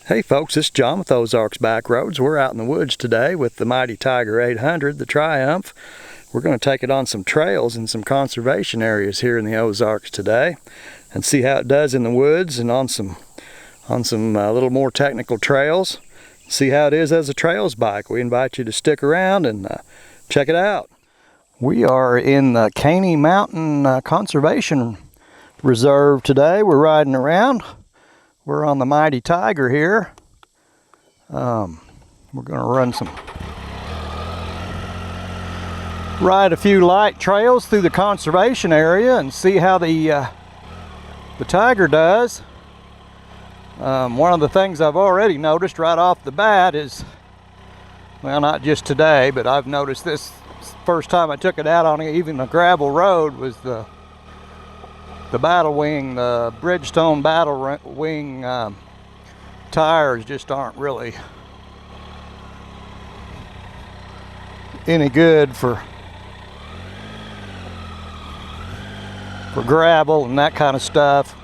Hey folks, this is John with Ozarks Backroads. We're out in the woods today with the mighty Tiger 800, the Triumph. We're going to take it on some trails in some conservation areas here in the Ozarks today and see how it does in the woods and on some little more technical trails. See how it is as a trails bike. We invite you to stick around and check it out. We are in the Caney Mountain Conservation Preserve today. We're riding around. We're on the mighty Tiger here. We're going to ride a few light trails through the conservation area and see how the Tiger does. One of the things I've already noticed right off the bat is, well, not just today, but I've noticed this first time I took it out on even a gravel road, was the battle wing, the Bridgestone battle wing tires just aren't really any good for gravel and that kind of stuff.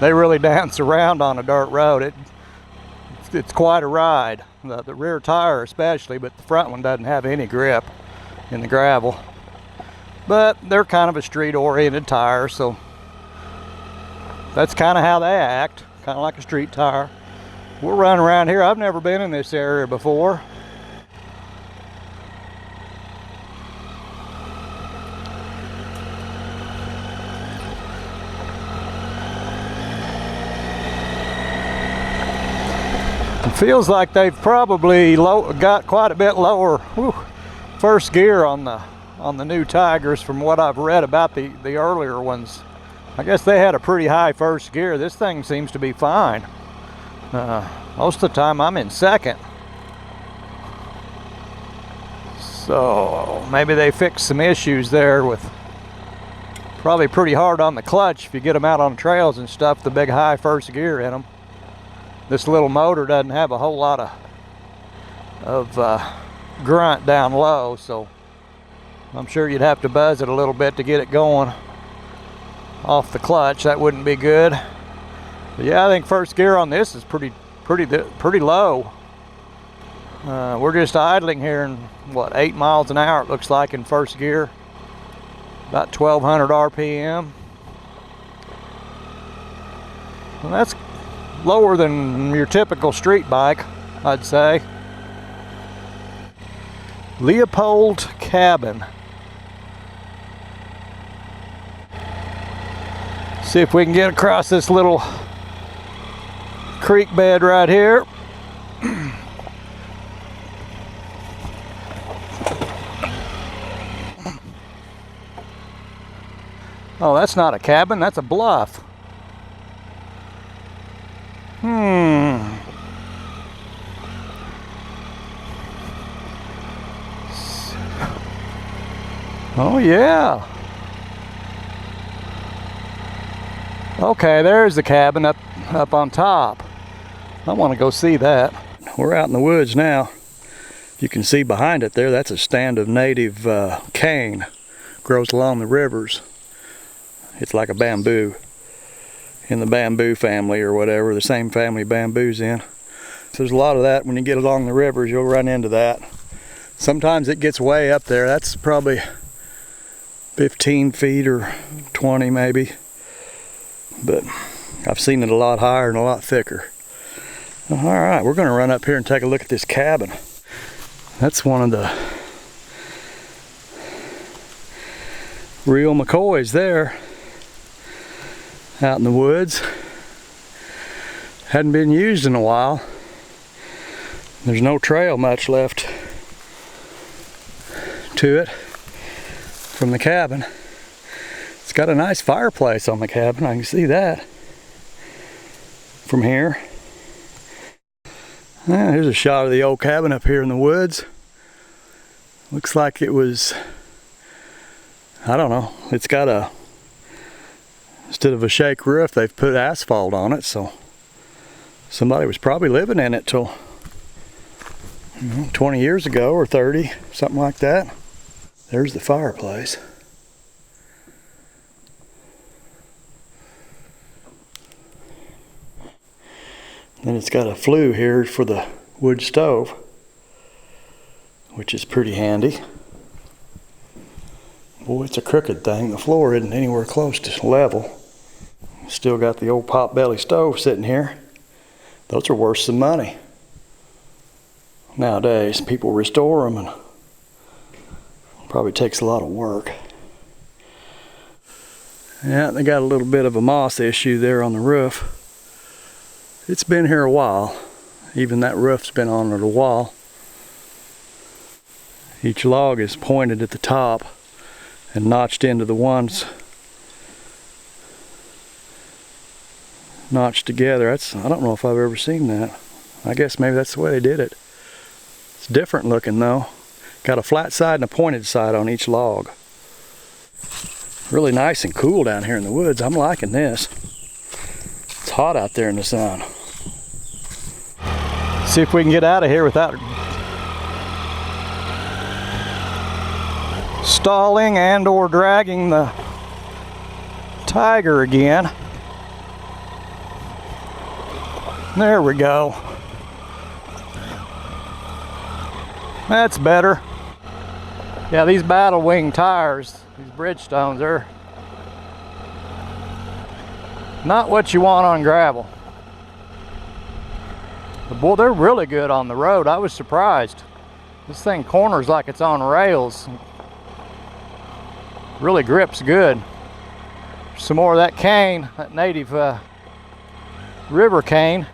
They really dance around on a dirt road. It's quite a ride, the rear tire especially, but the front one doesn't have any grip in the gravel. But they're kind of a street-oriented tire, so that's kind of how they act, kind of like a street tire. We'll run around here. I've never been in this area before. It feels like they've probably got quite a bit lower first gear on the new Tigers from what I've read about the earlier ones. I guess they had a pretty high first gear. This thing seems to be fine. Most of the time I'm in second. So maybe they fixed some issues there with probably pretty hard on the clutch if you get them out on trails and stuff, the big high first gear in them. This little motor doesn't have a whole lot of grunt down low, so I'm sure you'd have to buzz it a little bit to get it going off the clutch. That wouldn't be good. But yeah, I think first gear on this is pretty low. We're just idling here in what, 8 miles an hour it looks like in first gear, about 1200 RPM. Well, that's lower than your typical street bike, I'd say. Leopold Cabin. See if we can get across this little creek bed right here. Oh, that's not a cabin, that's a bluff. Oh yeah. Okay, there's the cabin up on top. I want to go see that. We're out in the woods now. You can see behind it there, that's a stand of native cane. Grows along the rivers. It's like a bamboo, in the bamboo family or whatever, the same family bamboo's in. So there's a lot of that when you get along the rivers, you'll run into that. Sometimes it gets way up there. That's probably 15 feet or 20 maybe. But I've seen it a lot higher and a lot thicker. All right, we're gonna run up here and take a look at this cabin. That's one of the real McCoys there, out in the woods. Hadn't been used in a while. There's no trail much left to it from the cabin. It's got a nice fireplace on the cabin, I can see that from here. Here's a shot of the old cabin up here in the woods. Looks like it was, I don't know, it's got a, instead of a shake roof, they've put asphalt on it, so somebody was probably living in it till 20 years ago or 30, something like that. There's the fireplace. Then it's got a flue here for the wood stove, which is pretty handy. Boy, it's a crooked thing. The floor isn't anywhere close to level. Still got the old potbelly stove sitting here. Those are worth some money. Nowadays, people restore them, and it probably takes a lot of work. Yeah, they got a little bit of a moss issue there on the roof. It's been here a while. Even that roof's been on it a while. Each log is pointed at the top and notched into the ones notched together. I don't know if I've ever seen that. I guess maybe that's the way they did it. It's different looking though. Got a flat side and a pointed side on each log. Really nice and cool down here in the woods. I'm liking this. It's hot out there in the sun. See if we can get out of here without stalling and or dragging the tiger again. There we go. That's better. Yeah, these battle wing tires, these Bridgestones, they're not what you want on gravel. But boy, they're really good on the road. I was surprised. This thing corners like it's on rails. Really grips good. Some more of that cane, that native river cane,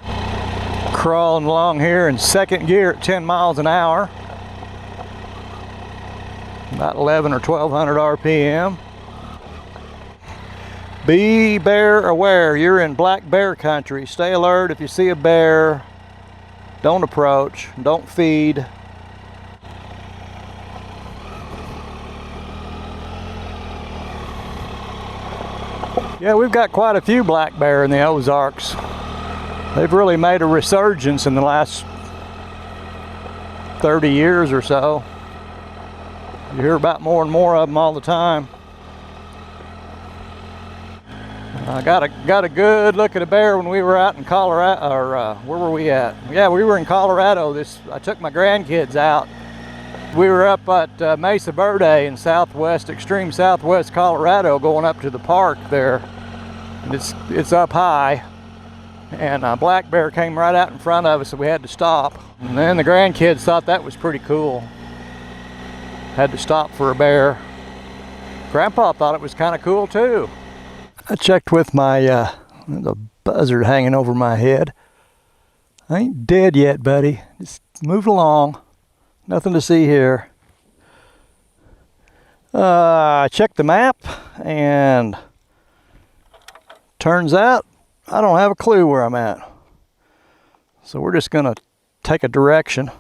crawling along here in second gear at 10 miles an hour. About 11 or 1200 RPM. Be bear aware. You're in black bear country. Stay alert if you see a bear. Don't approach. Don't feed. Yeah, we've got quite a few black bear in the Ozarks. They've really made a resurgence in the last 30 years or so. You hear about more and more of them all the time. I got a good look at a bear when we were out in Colorado, or where were we at? Yeah, we were in Colorado. I took my grandkids out. We were up at Mesa Verde in extreme southwest Colorado, going up to the park there. And it's up high, and a black bear came right out in front of us, so we had to stop. And then the grandkids thought that was pretty cool. Had to stop for a bear. Grandpa thought it was kind of cool too. I checked with my the buzzard hanging over my head. I ain't dead yet, buddy. Just move along. Nothing to see here. I checked the map, and turns out I don't have a clue where I'm at. So we're just gonna take a direction.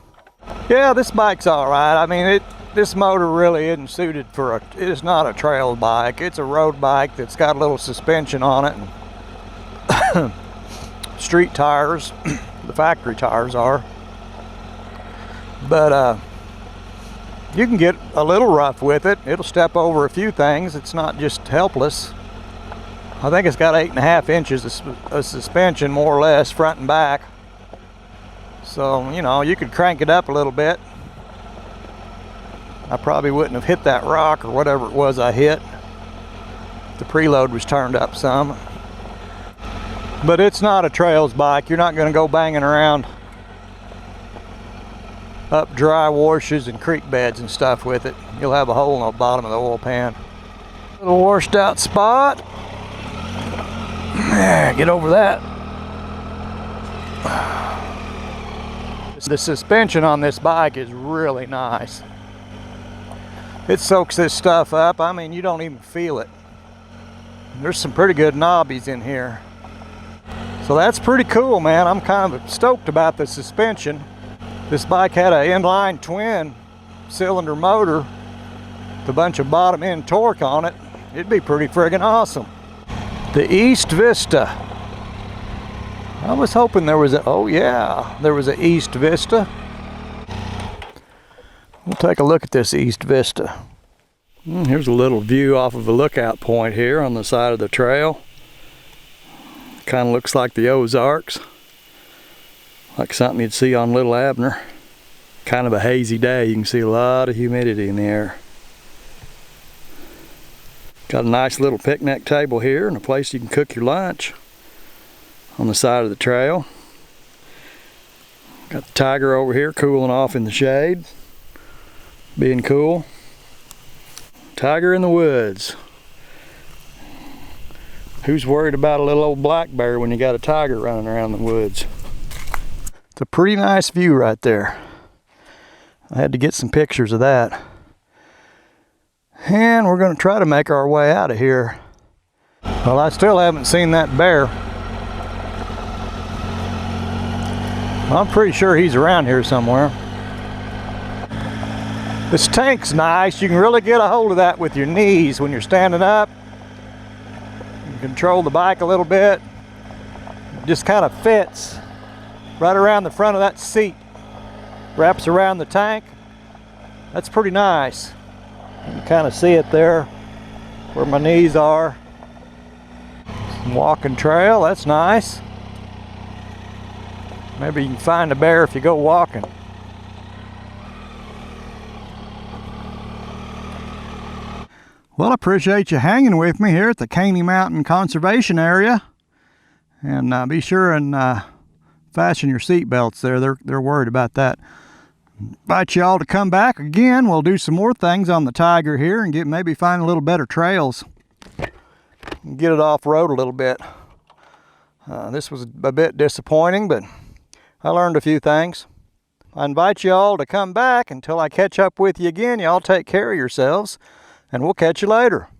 Yeah, this bike's all right. I mean, this motor really isn't suited for it's not a trail bike. It's a road bike that's got a little suspension on it, and street tires. The factory tires are. But you can get a little rough with it. It'll step over a few things. It's not just helpless. I think it's got 8.5 inches of suspension, more or less, front and back. So, you know, you could crank it up a little bit. I probably wouldn't have hit that rock or whatever it was I hit. The preload was turned up some. But it's not a trails bike. You're not going to go banging around up dry washes and creek beds and stuff with it. You'll have a hole in the bottom of the oil pan. Little washed out spot. Yeah, get over that. The suspension on this bike is really nice. It soaks this stuff up. I mean, you don't even feel it. There's some pretty good knobbies in here. So that's pretty cool, man. I'm kind of stoked about the suspension. This bike had an inline twin cylinder motor with a bunch of bottom end torque on it. It'd be pretty friggin' awesome. The East Vista. I was hoping there was there was an East Vista. We'll take a look at this East Vista. Here's a little view off of a lookout point here on the side of the trail. Kind of looks like the Ozarks. like something you'd see on Little Abner. Kind of a hazy day. You can see a lot of humidity in the air. Got a nice little picnic table here and a place you can cook your lunch on the side of the trail. Got the tiger over here cooling off in the shade, being cool. Tiger in the woods. Who's worried about a little old black bear when you got a tiger running around the woods? It's a pretty nice view right there. I had to get some pictures of that. And we're going to try to make our way out of here. Well, I still haven't seen that bear. I'm pretty sure he's around here somewhere. This tank's nice. You can really get a hold of that with your knees when you're standing up. You control the bike a little bit. It just kind of fits right around the front of that seat. Wraps around the tank. That's pretty nice. You can kind of see it there where my knees are. Some walking trail, that's nice. Maybe you can find a bear if you go walking. Well, I appreciate you hanging with me here at the Caney Mountain Conservation Area. And be sure and fasten your seat belts there. They're worried about that. Invite you all to come back again. We'll do some more things on the tiger here and maybe find a little better trails. Get it off road a little bit. This was a bit disappointing, but I learned a few things. I invite you all to come back until I catch up with you again. Y'all take care of yourselves, and we'll catch you later.